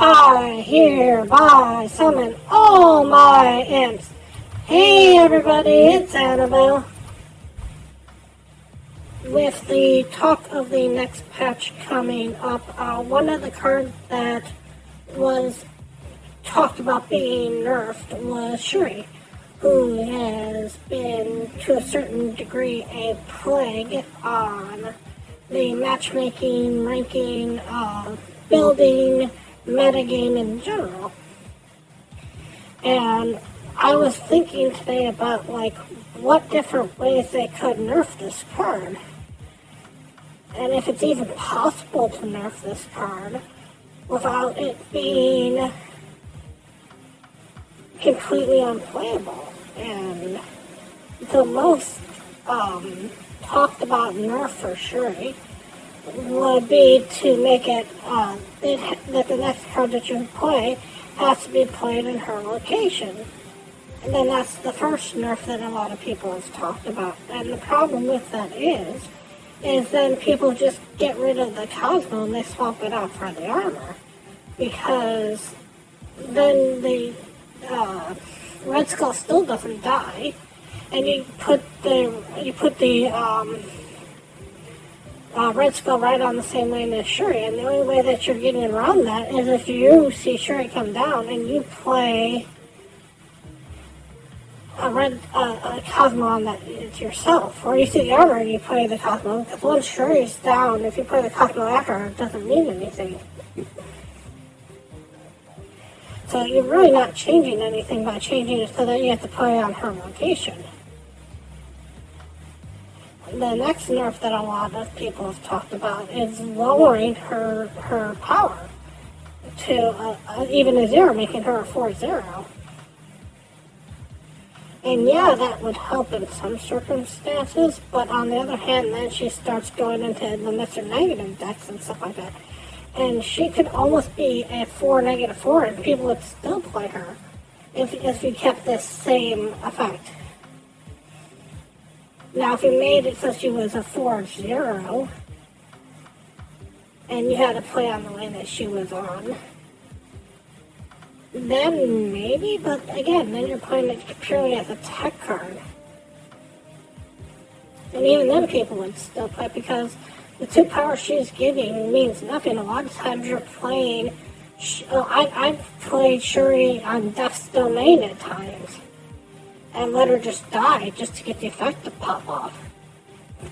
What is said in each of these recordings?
I hereby summon all my imps. Hey everybody, it's Annabelle. With the talk of the next patch coming up, one of the cards that was talked about being nerfed was Shuri, who has been to a certain degree a plague on the matchmaking, ranking, building, metagame in general. And I was thinking today about what different ways they could nerf this card. And if it's even possible to nerf this card without it being completely unplayable. And the most talked about nerf for Shuri would be to make it that the next card that you play has to be played in her location. And then that's the first nerf that a lot of people have talked about. And the problem with that is then people just get rid of the Cosmo and they swap it out for the armor. Because then the Red Skull still doesn't die. And you put the Red Skull right on the same lane as Shuri, and the only way that you're getting around that is if you see Shuri come down and you play a Cosmo on that yourself, or you see the armor and you play the Cosmo, because once Shuri's down, if you play the Cosmo after her, it doesn't mean anything. So you're really not changing anything by changing it so that you have to play on her location. The next nerf that a lot of people have talked about is lowering her power to even a 0, making her a 4-0. And yeah, that would help in some circumstances, but on the other hand, then she starts going into the Mr. Negative decks and stuff like that. And she could almost be a 4-4, and people would still play her if you kept this same effect. Now, if you made it so she was a 4-0, and you had to play on the lane that she was on, then maybe, but again, then you're playing it purely as a tech card. And even then people would still play, because the 2 power she's giving means nothing. A lot of times you're playing, I've played Shuri on Death's Domain at times, and let her just die just to get the effect to pop off.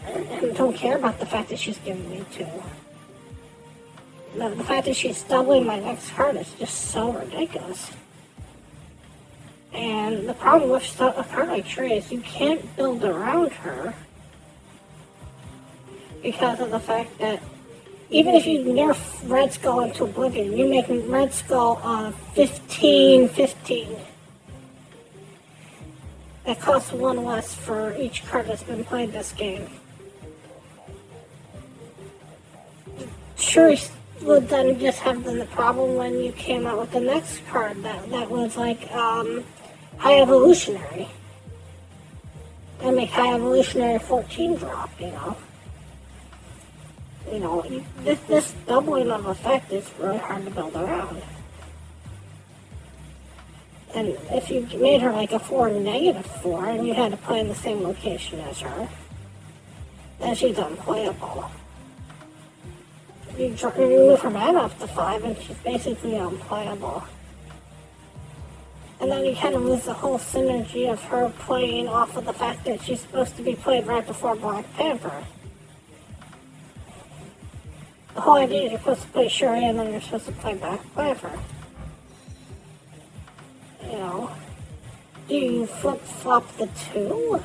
And don't care about the fact that she's giving me 2. The fact that she's doubling my next card is just so ridiculous. And the problem with a card like Shuri is you can't build around her because of the fact that even if you nerf Red Skull into oblivion, you make Red Skull 15-15. That costs 1 less for each card that's been played this game. Shuri would then just have the problem when you came out with the next card that was High Evolutionary. And make High Evolutionary 14 drop, this doubling of effect is really hard to build around. And if you made her like a 4-4 and you had to play in the same location as her, then she's unplayable. You move her mana up to 5 and she's basically unplayable. And then you kind of lose the whole synergy of her playing off of the fact that she's supposed to be played right before Black Panther. The whole idea is you're supposed to play Shuri and then you're supposed to play Black Panther. Do you flip-flop the 2?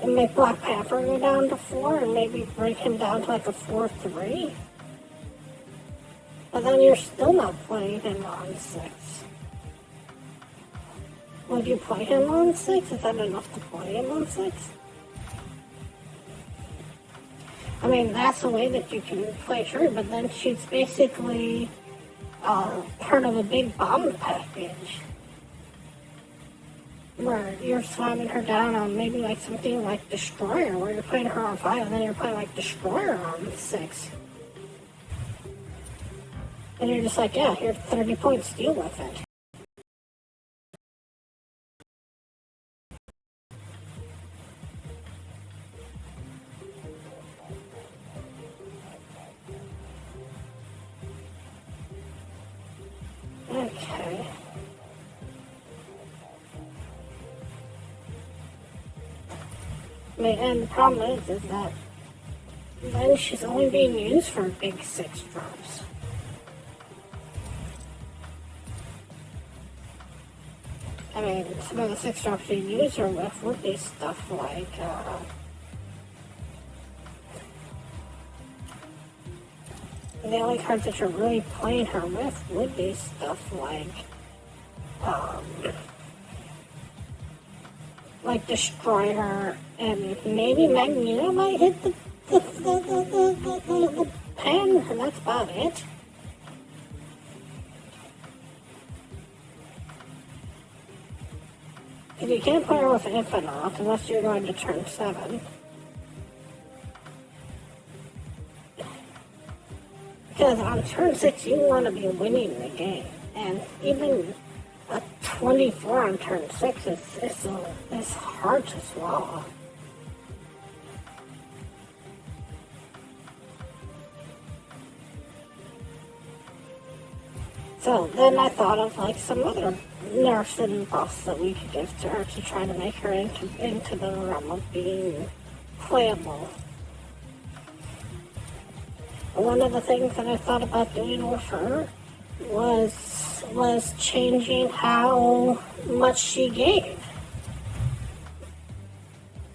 And make Black Panther go down to 4 and maybe bring him down to like a 4-3? But then you're still not playing him on 6. Would you play him on 6? Is that enough to play him on 6? I mean, that's a way that you can play Shuri, but then she's basically part of a big bomb package. Where you're slamming her down on maybe like something like Destroyer, where you're playing her on 5 and then you're playing like Destroyer on 6. And you're just like, yeah, here's 30 points, deal with it. Okay. I mean, and the problem is that then she's only being used for big 6 drops. I mean, some of the 6 drops you use her with would be stuff like, the only cards that you're really playing her with would be stuff like Destroyer, and maybe Magneto might hit the pen, and that's about it. Because you can't play her with Infinite unless you're going to turn 7. Because on turn 6, you want to be winning the game. And even a 24 on turn 6 is hard to swallow. So then I thought of like some other nerfs and buffs that we could give to her to try to make her into the realm of being playable. One of the things that I thought about doing with her was changing how much she gave.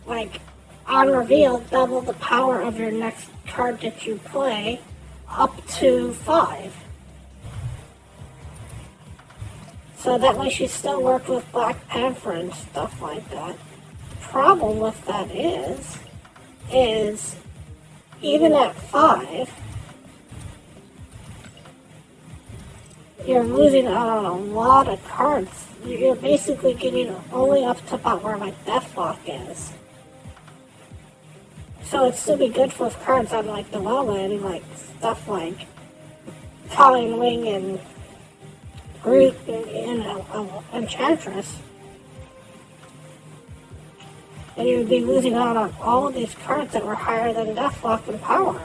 Like, on reveal, double the power of your next card that you play up to 5. So that way she still worked with Black Panther and stuff like that. Problem with that is even at 5, you're losing out on a lot of cards. You're basically getting only up to about where my Deathlock is. So it'd still be good for cards on like the Wildland, like stuff like Colin Wing and Groot and Enchantress. And you would be losing out on all of these cards that were higher than Deathlock in power.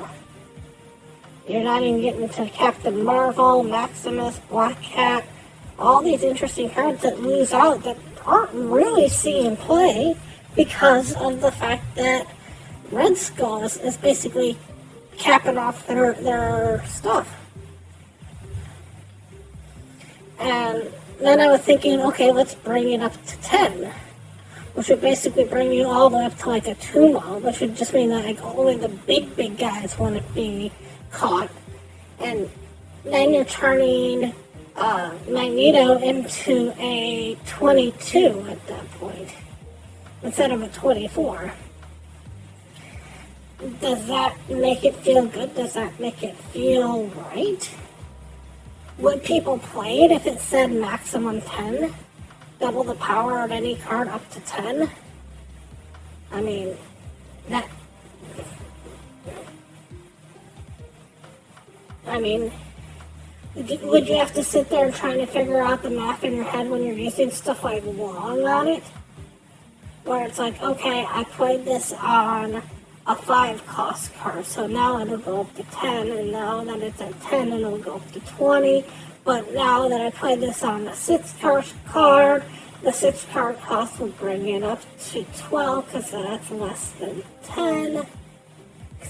You're not even getting to Captain Marvel, Maximus, Black Cat, all these interesting cards that lose out that aren't really seeing play because of the fact that Red Skull is basically capping off their stuff. And then I was thinking, okay, let's bring it up to 10. Which would basically bring you all the way up to like a Tumo, which would just mean that like only the big guys want to be caught. And then you're turning Magneto into a 22 at that point, instead of a 24. Does that make it feel good? Does that make it feel right? Would people play it if it said maximum 10? Double the power of any card up to 10? I mean, would you have to sit there and try to figure out the math in your head when you're using stuff like long on it? Where it's like, okay, I played this on a 5 cost card, so now it'll go up to 10, and now that it's at 10, it'll go up to 20. But now that I played this on a 6 card, the 6 card cost will bring it up to 12 because that's less than 10.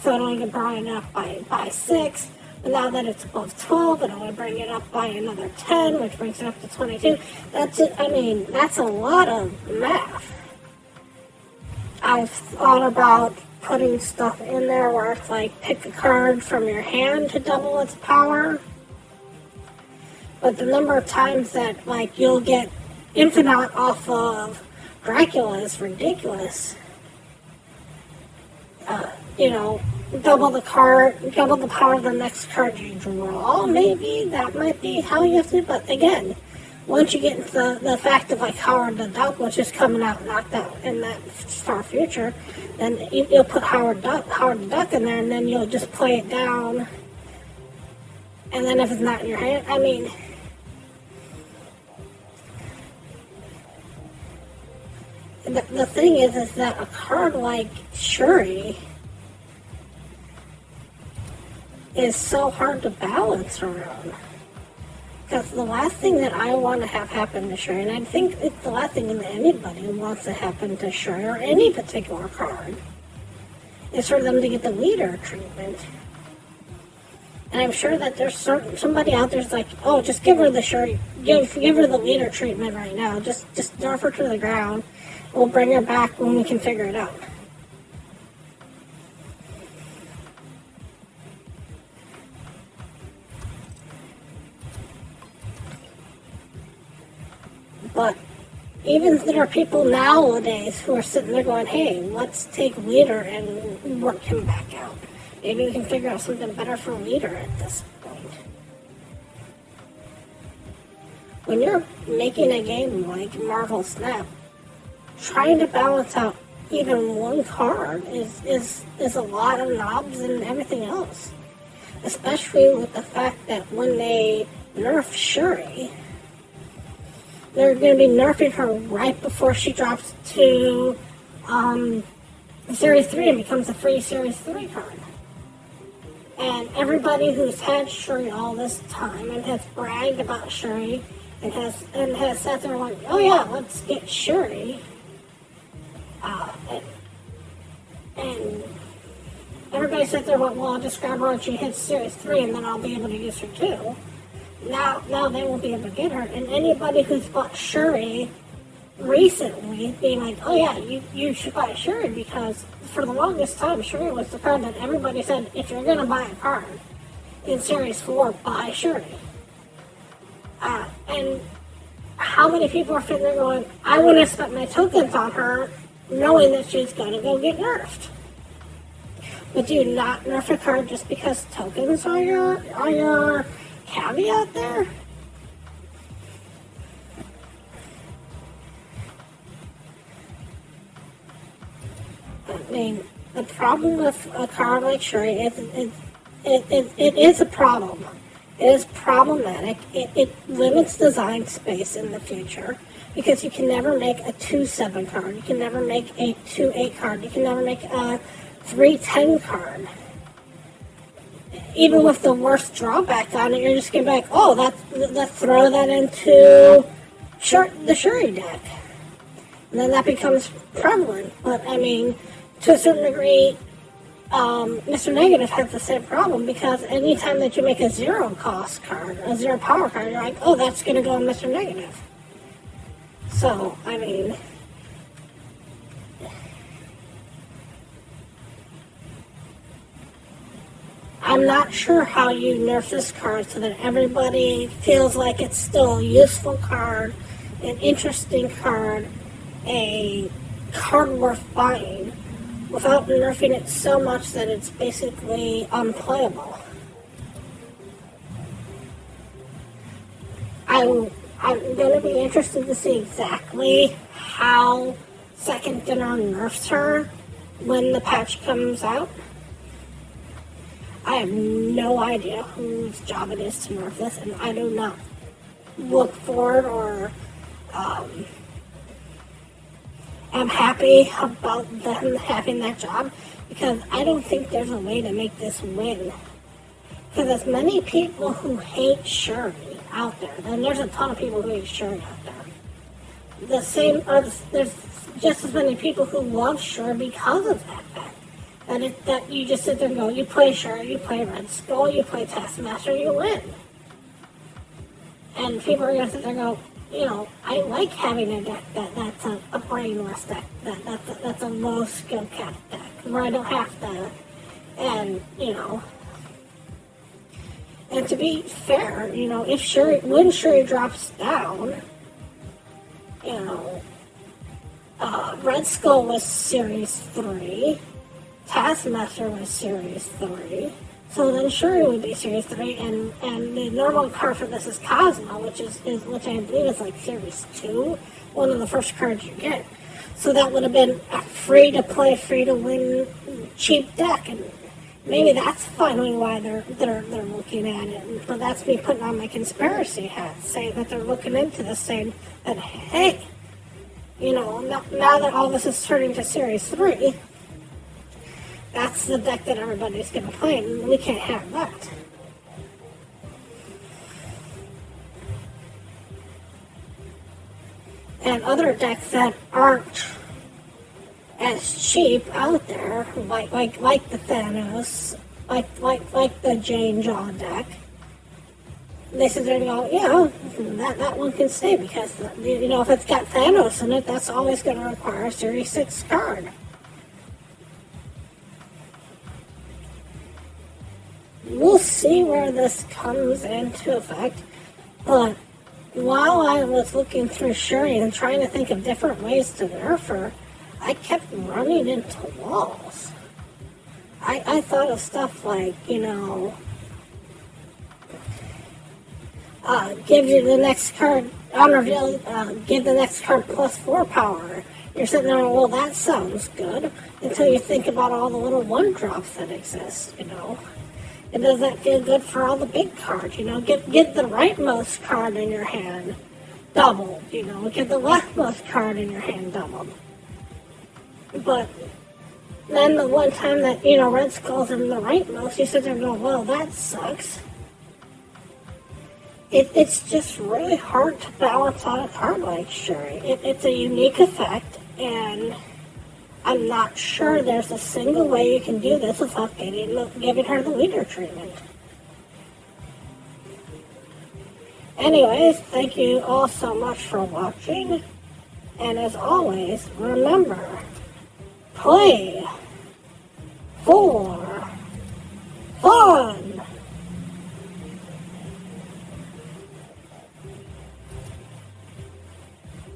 So it only can bring it up by 6. But now that it's above 12, it only bring it up by another 10, which brings it up to 22. That's it. I mean, that's a lot of math. I've thought about putting stuff in there where it's like pick a card from your hand to double its power. But the number of times that like you'll get Infinite off of Dracula is ridiculous. Double the power of the next card you draw. Maybe that might be how you have to. But again, once you get into the fact of like Howard the Duck, which is coming out knocked out in that far future, then you'll put Howard the Duck in there, and then you'll just play it down And then if it's not in your hand, I mean, the thing is that a card like Shuri is so hard to balance around. Because the last thing that I want to have happen to Shuri, and I think it's the last thing that anybody wants to happen to Shuri or any particular card, is for them to get the leader treatment. And I'm sure that there's somebody out there's like, oh, just give her the Shuri, give her the leader treatment right now. Just nerf her to the ground. We'll bring her back when we can figure it out. But even there are people nowadays who are sitting there going, hey, let's take leader and work him back out. Maybe we can figure out something better for leader at this point. When you're making a game like Marvel Snap, trying to balance out even one card is a lot of knobs and everything else. Especially with the fact that when they nerf Shuri, they're going to be nerfing her right before she drops to Series 3 and becomes a free Series 3 card. And everybody who's had Shuri all this time and has bragged about Shuri and has sat there like, oh yeah, let's get Shuri. And everybody sat there like, well, I'll just grab her when she hits Series 3 and then I'll be able to use her too. Now they won't be able to get her. And anybody who's bought Shuri recently being like, oh yeah, you should buy Shuri, because for the longest time, Shuri was the card that everybody said, if you're going to buy a card in Series 4, buy Shuri. And how many people are sitting there going, I want to spend my tokens on her, knowing that she's going to go get nerfed. But do you not nerf a card just because tokens are your caveat there? I mean, the problem with a card like Shuri is it is a problem. It is problematic. It limits design space in the future, because you can never make a 2/7 card. You can never make a 2/8 card. You can never make a 3/10 card. Even with the worst drawback on it, you're just going to be like, oh, let's throw that into the Shuri deck. And then that becomes prevalent. But, I mean, to a certain degree, Mr. Negative has the same problem, because anytime that you make a 0 cost card, a 0 power card, you're like, oh, that's going to go on Mr. Negative. So, I mean, I'm not sure how you nerf this card so that everybody feels like it's still a useful card, an interesting card, a card worth buying, without nerfing it so much that it's basically unplayable. I'm going to be interested to see exactly how Second Dinner nerfs her when the patch comes out. I have no idea whose job it is to nerf this, and I do not look forward or am happy about them having that job, because I don't think there's a way to make this win. Because as many people who hate Shuri out there, and there's a ton of people who hate Shuri out there, there's just as many people who love Shuri because of that fact. That you just sit there and go, you play Shuri, you play Red Skull, you play Taskmaster, you win. And people are going to sit there and go, you know, I like having a deck that's a brainless deck, that's a low skill cap deck, where I don't have to, and, you know, and to be fair, you know, when Shuri drops down, you know, Red Skull was Series 3, Taskmaster was Series 3, so then Shuri would be Series 3, and the normal card for this is Cosmo, which I believe is like Series 2, one of the first cards you get. So that would have been a free-to-play, free-to-win, cheap deck, and maybe that's finally why they're looking at it. But that's me putting on my conspiracy hat, saying that they're looking into this, saying that, hey, now that all this is turning to Series 3, that's the deck that everybody's going to play, and we can't have that. And other decks that aren't as cheap out there, like the Thanos, like the Jane Jaw deck, they sit there and go, that one can stay because, if it's got Thanos in it, that's always going to require a Series 6 card. We'll see where this comes into effect, but while I was looking through Shuri and trying to think of different ways to nerf her, I kept running into walls. I thought of stuff like, give you the next card, on reveal, give the next card +4 power. You're sitting there, well, that sounds good, until you think about all the little 1-drops that exist, And does that feel good for all the big cards? Get the rightmost card in your hand doubled, get the leftmost card in your hand doubled. But then the one time that, Red Skull's in the rightmost, you sit there and go, well, that sucks. It's just really hard to balance out a card like Shuri. It's a unique effect, and I'm not sure there's a single way you can do this without giving her the leader treatment. Anyways, thank you all so much for watching, and as always, remember, play for fun!